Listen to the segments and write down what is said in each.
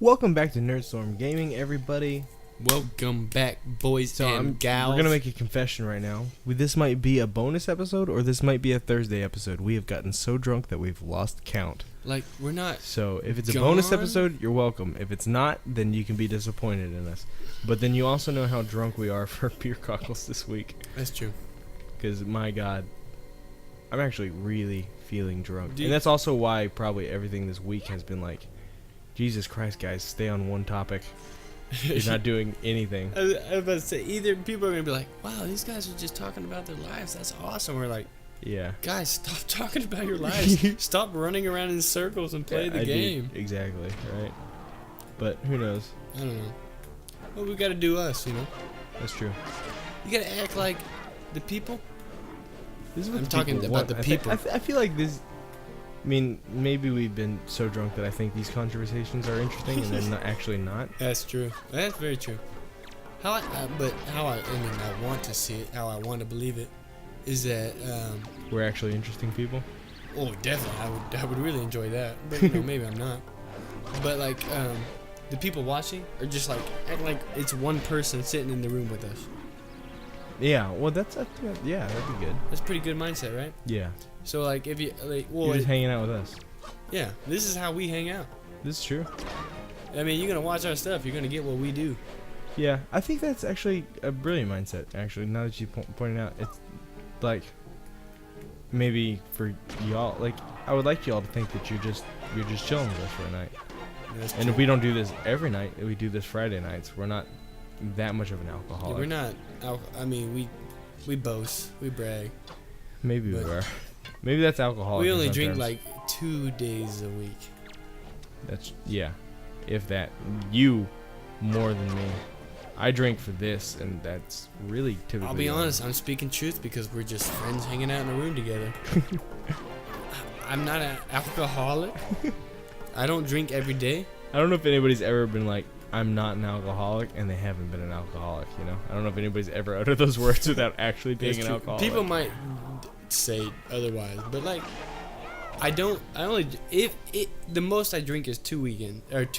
Welcome back to Nerdstorm Gaming, everybody. Welcome back, boys and gals. We're going to make a confession right now. This might be a bonus episode, or this might be a Thursday episode. We have gotten so drunk that we've lost count. Like, we're not. So, if it's a bonus episode, you're welcome. If it's not, then you can be disappointed in us. But then you also know how drunk we are for beer cockles this week. That's true. Because, my God, I'm actually really feeling drunk. Dude. And that's also why probably everything this week has been like, Jesus Christ, guys, stay on one topic. You're not doing anything. I was about to say, either people are going to be like, wow, these guys are just talking about their lives. That's awesome. We're like, yeah, guys, stop talking about your lives. Stop running around in circles and play the game. Exactly, right? But who knows? I don't know. Well, we got to do us, you know? That's true. You got to act like the people. This is what I'm talking about the people. I feel like this... I mean, maybe we've been so drunk that I think these conversations are interesting, and they're actually not. That's true. That's very true. I want to see it, how I want to believe it, is that we're actually interesting people. Oh, definitely. I would really enjoy that, but you know, maybe I'm not. But like, the people watching are just like act like it's one person sitting in the room with us. Yeah. Well, yeah, that'd be good. That's a pretty good mindset, right? Yeah. So like, if you like, well, you're just hanging out with us. Yeah, this is how we hang out. This is true. I mean, you're gonna watch our stuff. You're gonna get what we do. Yeah, I think that's actually a brilliant mindset. Actually, now that you pointed out, it's like maybe for y'all. Like, I would like y'all to think that you're just chilling with us for a night. And if we don't do this every night, if we do this Friday nights, we're not that much of an alcoholic. Yeah, we're not. I mean, we boast, we brag. Maybe we are. Maybe that's alcoholic. We only drink like 2 days a week. That's if that. You more than me. I drink for this, and that's really typically. I'll be honest. I'm speaking truth because we're just friends hanging out in a room together. I'm not an alcoholic. I don't drink every day. I don't know if anybody's ever been like, I'm not an alcoholic, and they haven't been an alcoholic, you know? I don't know if anybody's ever uttered those words without actually being an alcoholic. People might say otherwise, but like, the most I drink is 2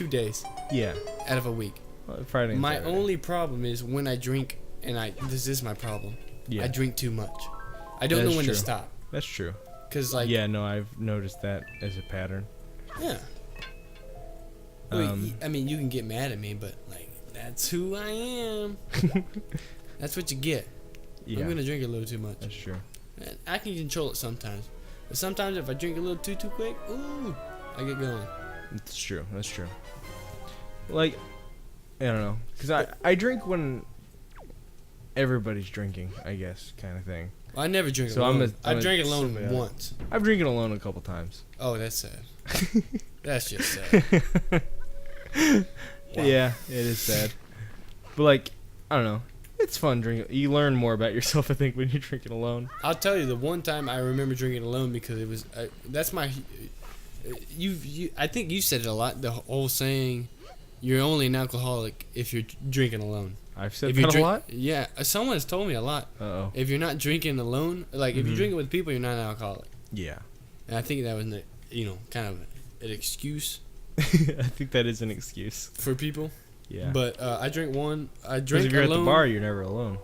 days. Yeah. Out of a week. Well, Friday and my Saturday. only problem is when I drink, and this is my problem. Yeah. I drink too much. I don't know when to stop. That's true. Cause like. Yeah, no, I've noticed that as a pattern. Yeah. I mean, you can get mad at me, but like, that's who I am. That's what you get. Yeah. I'm gonna drink a little too much. That's true. And I can control it sometimes, but sometimes if I drink a little too quick, ooh, I get going. That's true. That's true. Like, I don't know, cause I drink when everybody's drinking, I guess, kind of thing. I never drink alone. I drank alone once. I've drinking alone a couple times. Oh, that's sad. That's just sad. Wow. Yeah, it is sad. But like, I don't know. It's fun drinking. You learn more about yourself, I think, when you're drinking alone. I'll tell you the one time I remember drinking alone because it was that's my. I think you said it a lot. The whole saying, "You're only an alcoholic if you're drinking alone." I've said that a lot. Yeah, someone has told me a lot. Uh-oh. If you're not drinking alone, like if you're drinking with people, you're not an alcoholic. Yeah. And I think that was, kind of an excuse. I think that is an excuse for people. Yeah. But I drink one. I drink alone. If you're at the bar, you're never alone.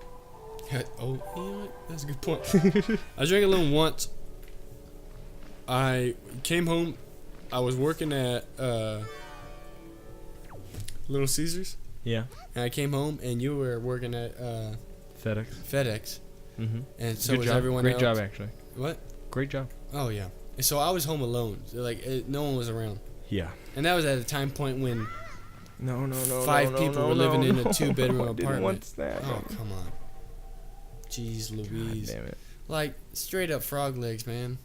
Oh, you know what? That's a good point. I drank alone once. I came home. I was working at Little Caesars. Yeah. And I came home, and you were working at FedEx. Mm-hmm. And so was everyone else. Great job, actually. What? Great job. Oh, yeah. And so I was home alone. So, no one was around. Yeah. And that was at a time point when no, five people were living in a 2-bedroom apartment. Didn't want that. Oh, come on. Jeez Louise. God damn it. Like, straight up frog legs, man.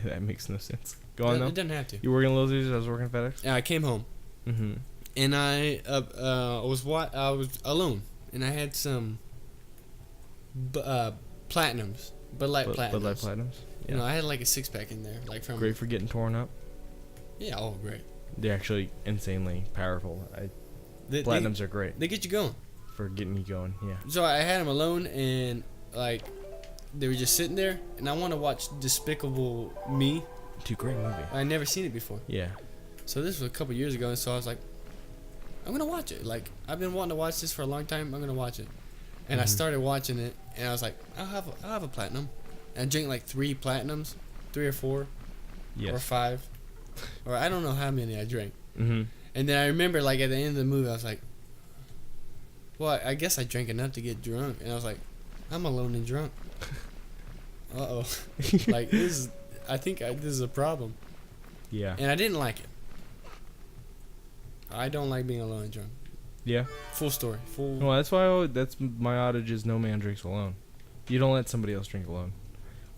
That makes no sense. Go on, though. It doesn't have to. You were working at Little Caesars? I was working at FedEx? Yeah, I came home. Mm-hmm. And I was alone. And I had some platinums. Bud Light Platinums. Bud Light Platinums? Yeah. You know, I had like a 6-pack in there. Great for getting torn up? Yeah, oh, great. They're actually insanely powerful. Platinums are great. They get you going. For getting you going, yeah. So I had them alone, and like they were just sitting there, and I want to watch Despicable Me. It's a great movie. I never seen it before. Yeah. So this was a couple years ago, and so I was like, I'm gonna watch it. Like, I've been wanting to watch this for a long time. I'm gonna watch it. And I started watching it, and I was like, I'll have a platinum. And I drank like 3 platinums, 3 or 4, or 5, or I don't know how many I drank. Mm-hmm. And then I remember, like, at the end of the movie, I was like, well, I guess I drank enough to get drunk. And I was like, I'm alone and drunk. Uh-oh. Like, I think this is a problem. Yeah. And I didn't like it. I don't like being alone and drunk. Yeah. Full story. Well, that's why that's my adage is no man drinks alone. You don't let somebody else drink alone.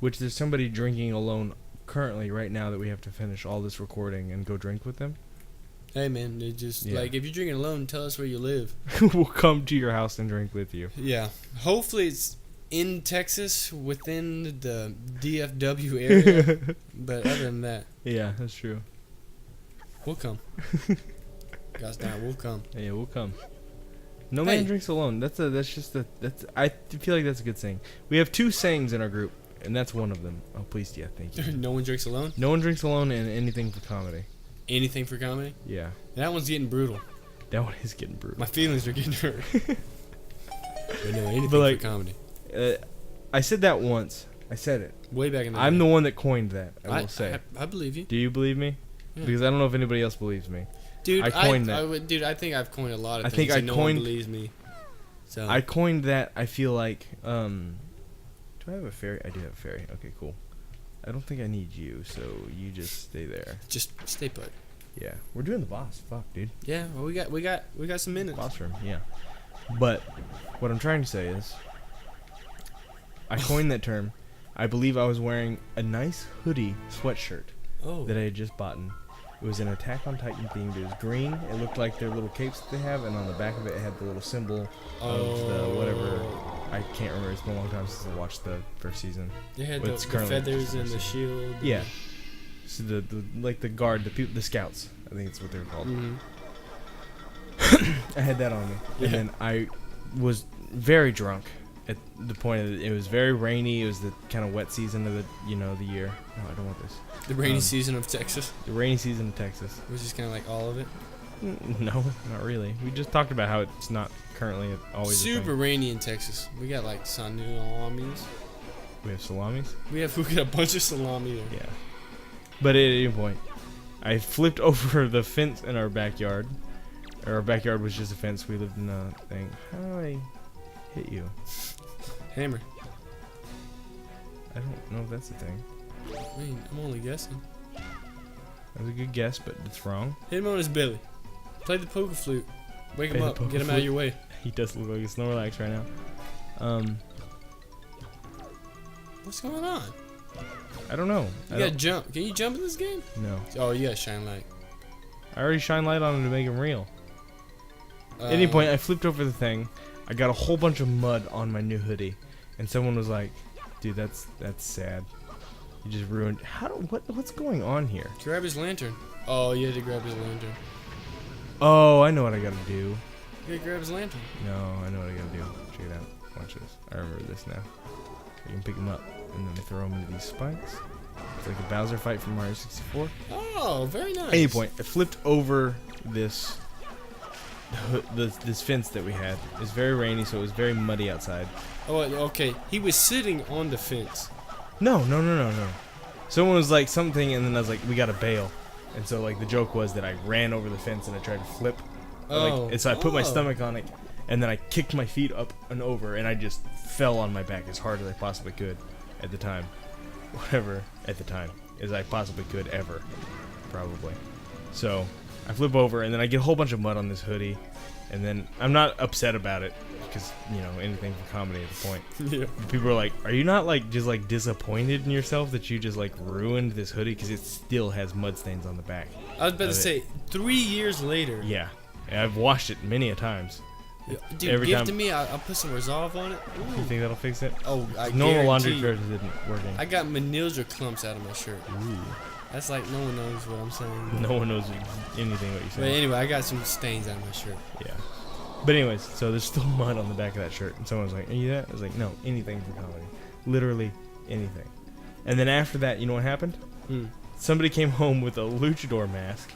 Which there's somebody drinking alone currently right now that we have to finish all this recording and go drink with them. Hey, man, like, if you're drinking alone, tell us where you live. We'll come to your house and drink with you. Yeah. Hopefully it's in Texas, within the DFW area. But other than that, Yeah, that's true. we'll come. Gosh damn, we'll come. Yeah, we'll come. No man drinks alone. I feel like that's a good saying. We have 2 sayings in our group, and that's one of them. Oh, please, yeah, thank you. No one drinks alone? No one drinks alone, and anything for comedy. Anything for comedy? Yeah. That one's getting brutal. That one is getting brutal. My feelings are getting hurt. But no, anything like, for comedy. I said that once. I said it. Way back in the I'm day. the one that coined that, I will say. I believe you. Do you believe me? Yeah. Because I don't know if anybody else believes me. Dude, I coined that. Dude, I think I've coined a lot of I things think I and no one coined- believes me. So I coined that, I feel like, do I have a fairy? I do have a fairy. Okay, cool. I don't think I need you, so you just stay there. just stay put. Yeah. We're doing the boss. Fuck, dude. Yeah, well, we got some minutes. Boss room, yeah. But what I'm trying to say is, I coined that term. I believe I was wearing a nice hoodie sweatshirt that I had just bought. It was an Attack on Titan themed. It was green. It looked like their little capes that they have, and on the back of it, it had the little symbol of the whatever. I can't remember. It's been a long time since I watched the first season. They had But the it's currently feathers and the just- shield. Yeah. So the like the guard, the scouts. I think it's what they're called. Mm-hmm. I had that on me, Yeah. and then I was very drunk at the point of it was very rainy. It was the kind of wet season of the year. No, I don't want this. The rainy season of Texas, The rainy season of Texas. which is kind of like all of it. No, not really. We just talked about how it's not currently always Super a thing. rainy in Texas. We got like salamis. We have salamis. We got a bunch of salami there. Yeah. But at any point, I flipped over the fence in our backyard. Our backyard was just a fence. We lived in a thing. How do I hit you? Hammer. I don't know if that's a thing. I mean, I'm only guessing. That was a good guess, but it's wrong. Hit him on his belly. Play the poker flute. Wake him Play the up. poker Get him out of flute. your way. He does look like a Snorlax right now. What's going on? I don't know. You gotta jump. Can you jump in this game? No. Oh, you gotta shine light. I already shine light on him to make him real. At any point, I flipped over the thing. I got a whole bunch of mud on my new hoodie, and someone was like, "Dude, that's sad. You just ruined. What's going on here?" Grab his lantern. Oh, you had to grab his lantern. Oh, I know what I gotta do. You gotta grab his lantern. No, I know what I gotta do. Check it out. Watch this. I remember this now. You can pick them up, and then they throw them into these spikes. It's like a Bowser fight from Mario 64. Oh, very nice. At any point, I flipped over this fence that we had. It was very rainy, so it was very muddy outside. Oh, okay. He was sitting on the fence. No. Someone was like something, and then I was like, "We gotta bail." And so like the joke was that I ran over the fence and I tried to flip. And so I put my stomach on it, and then I kicked my feet up and over, and I just fell on my back as hard as I possibly could at the time. Whatever at the time as I possibly could ever, probably. So I flip over, and then I get a whole bunch of mud on this hoodie, and then I'm not upset about it because anything for comedy at the point. Yeah. People are like, "Are you not like just like disappointed in yourself that you just like ruined this hoodie because it still has mud stains on the back?" I was about to say, 3 years later. Yeah, and I've washed it many a times. Dude, Every give time- it to me. I'll put some Resolve on it. You think that'll fix it? Oh, I Normal laundry guarantee. detergent isn't working. I got manila clumps out of my shirt. Ooh. That's like no one knows what I'm saying. No one knows anything what you But say. anyway, I got some stains out of my shirt. Yeah. But anyways, so there's still mud on the back of that shirt, and someone was like, "Are you that?" I was like, "No, anything for comedy, literally anything." And then after that, you know what happened? Somebody came home with a luchador mask,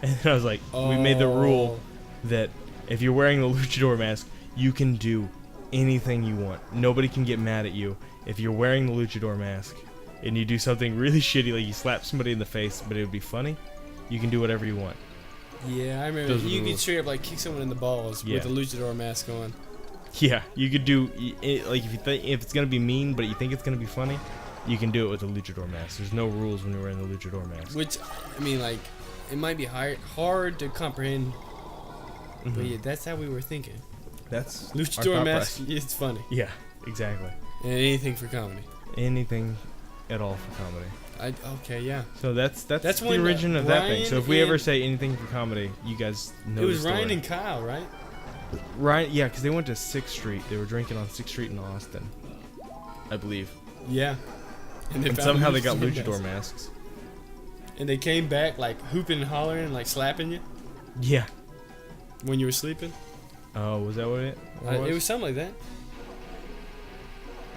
and I was like, "We made the rule that if you're wearing the luchador mask, you can do anything you want. Nobody can get mad at you if you're wearing the luchador mask and you do something really shitty, like you slap somebody in the face, but it would be funny. You can do whatever you want. Yeah, I remember. You could straight up like kick someone in the balls with the luchador mask on. Yeah, you could do like if it's gonna be mean, but you think it's gonna be funny, you can do it with a luchador mask. There's no rules when you're wearing the luchador mask. Which, I mean, like, it might be hard to comprehend, but yeah, that's how we were thinking. That's luchador mask. It's funny. Yeah, exactly. And anything for comedy. Anything at all for comedy. Okay, yeah. So that's the origin of that thing. So if we ever say anything for comedy, you guys know. It was the story. Ryan and Kyle, right? Ryan, yeah, because they went to 6th Street. They were drinking on 6th Street in Austin, I believe. Yeah. And somehow they got luchador masks. And they came back like hooping and hollering and like slapping you. Yeah. When you were sleeping. Oh, was that what it was? It was something like that.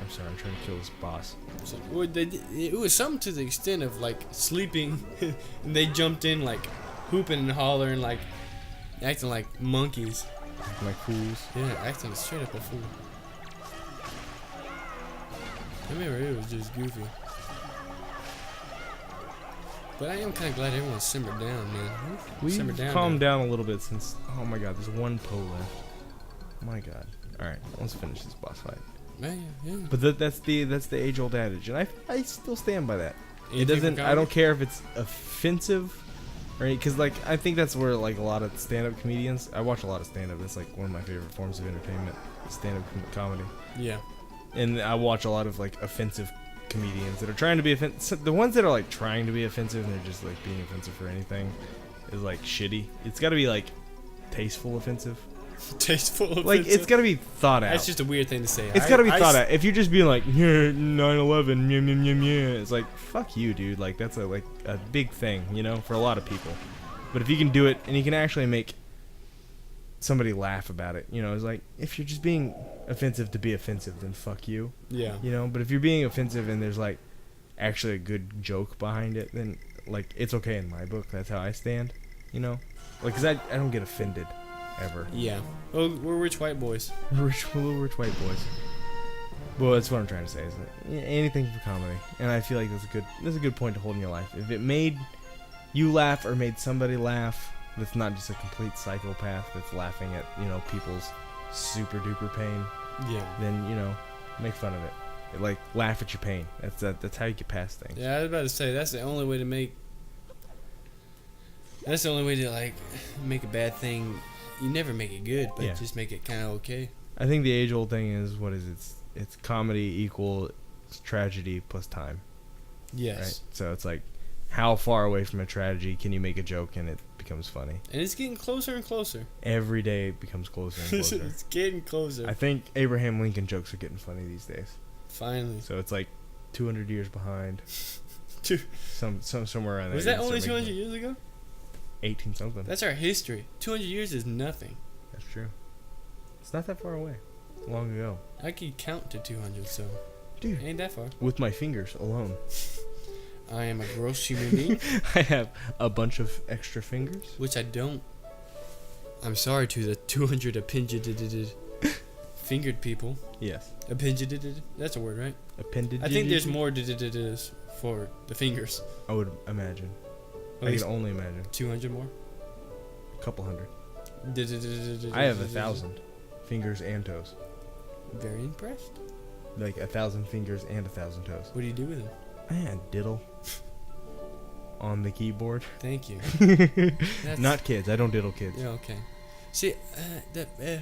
I'm sorry, I'm trying to kill this boss. So, it was something to the extent of like sleeping, and they jumped in like hooping and hollering, like acting like monkeys. Like fools. Yeah, acting straight up a fool. I remember it was just goofy. But I am kind of glad everyone simmered down, man. We've calmed down a little bit since. Oh my god, there's one Poe left. My god. All right, let's finish this boss fight. Yeah. But that's the age-old adage, and I still stand by that. Anything it doesn't. I don't care if it's offensive, or because like I think that's where like a lot of stand-up comedians. I watch a lot of stand-up. It's like one of my favorite forms of entertainment, stand-up comedy. Yeah. And I watch a lot of like offensive comedians that are trying to be offensive. The ones that are like trying to be offensive and they're just like being offensive for anything is like shitty. It's got to be like tasteful offensive. Tasteful offensive. Like it's got to be thought out. That's just a weird thing to say. It's got to be thought out. If you're just being like 9/11, it's like fuck you, dude. Like that's a big thing, you know, for a lot of people. But if you can do it and you can actually make somebody laugh about it, you know, it's like if you're just being offensive to be offensive, then fuck you. Yeah. You know, but if you're being offensive and there's like actually a good joke behind it, then like it's okay in my book. That's how I stand. You know, like 'cause I don't get offended ever. Yeah. Well, we're rich white boys. Little rich white boys. Well, that's what I'm trying to say. Is that anything for comedy, and I feel like that's a good point to hold in your life. If it made you laugh or made somebody laugh, that's not just a complete psychopath that's laughing at, you know, people's super duper pain. Yeah. Then, you know, make fun of it. Like laugh at your pain. That's how you get past things. Yeah, I was about to say that's the only way to make. That's the only way to like make a bad thing. You never make it good, but just make it kind of okay. I think the age-old thing is what is it? It's comedy equals tragedy plus time. Yes. Right. So it's like, how far away from a tragedy can you make a joke and it becomes funny? And it's getting closer and closer. Every day it becomes closer and closer. It's getting closer. I think Abraham Lincoln jokes are getting funny these days. Finally. So it's like 200 years behind. Somewhere around there. Was that only 200 years ago? 18 something. That's our history. 200 years is nothing. That's true. It's not that far away. Long ago. I could count to 200, so. Dude. Ain't that far. With my fingers alone. I am a gross human being. I have a bunch of extra fingers. Which I don't. I'm sorry to the 200 appended fingered people. Yes. Appended. That's a word, right? Appended. I think there's more for the fingers. I would imagine. I can only imagine. 200 more? A couple hundred. I have 1,000 fingers and toes. Very impressed. Like 1,000 fingers and 1,000 toes. What do you do with them? Man, diddle. On the keyboard. Thank you. Not kids. I don't diddle kids. Yeah, okay. See, I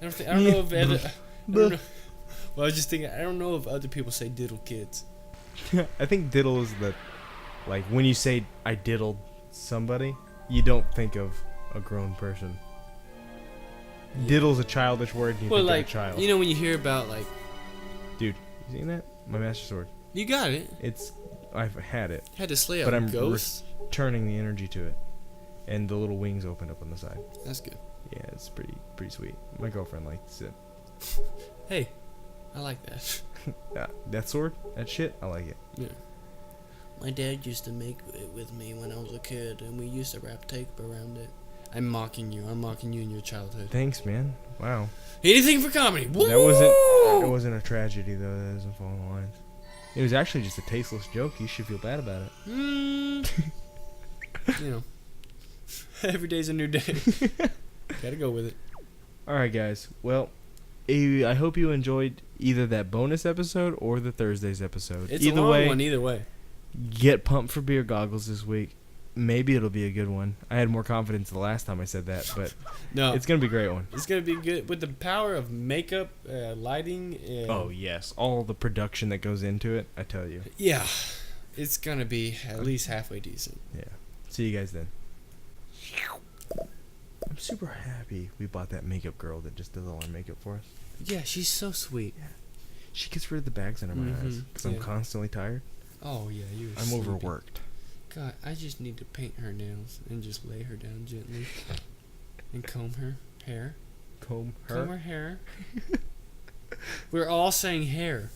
don't know if well, I was just thinking, I don't know if other people say diddle kids. I think diddle is like when you say I diddled somebody, you don't think of a grown person. Yeah. Diddle's a childish word. And you think like of a child. You know when you hear about like, dude, you seen that? My master sword. You got it. I've had it. Had to slay a but ghost. I'm turning the energy to it, and the little wings opened up on the side. That's good. Yeah, it's pretty sweet. My girlfriend likes it. Hey, I like that. That sword, that shit, I like it. Yeah. My dad used to make it with me when I was a kid, and we used to wrap tape around it. I'm mocking you. I'm mocking you in your childhood. Thanks, man. Wow. Anything for comedy. Woo! It wasn't a tragedy though. That doesn't fall in the lines. It was actually just a tasteless joke. You should feel bad about it. You know, every day's a new day. Gotta go with it. All right, guys. Well, I hope you enjoyed either that bonus episode or the Thursday's episode. It's either a long one either way. Get pumped for beer goggles this week. Maybe it'll be a good one. I had more confidence the last time I said that, but no, it's gonna be a great one. It's gonna be good with the power of makeup, lighting. Oh yes, all the production that goes into it. I tell you. Yeah, it's gonna be at least halfway decent. Yeah. See you guys then. I'm super happy we bought that makeup girl that just does all our makeup for us. Yeah, she's so sweet. Yeah. She gets rid of the bags under my eyes because I'm constantly tired. Oh yeah, I'm overworked. God, I just need to paint her nails and just lay her down gently and comb her hair. Comb her hair. We're all saying hair.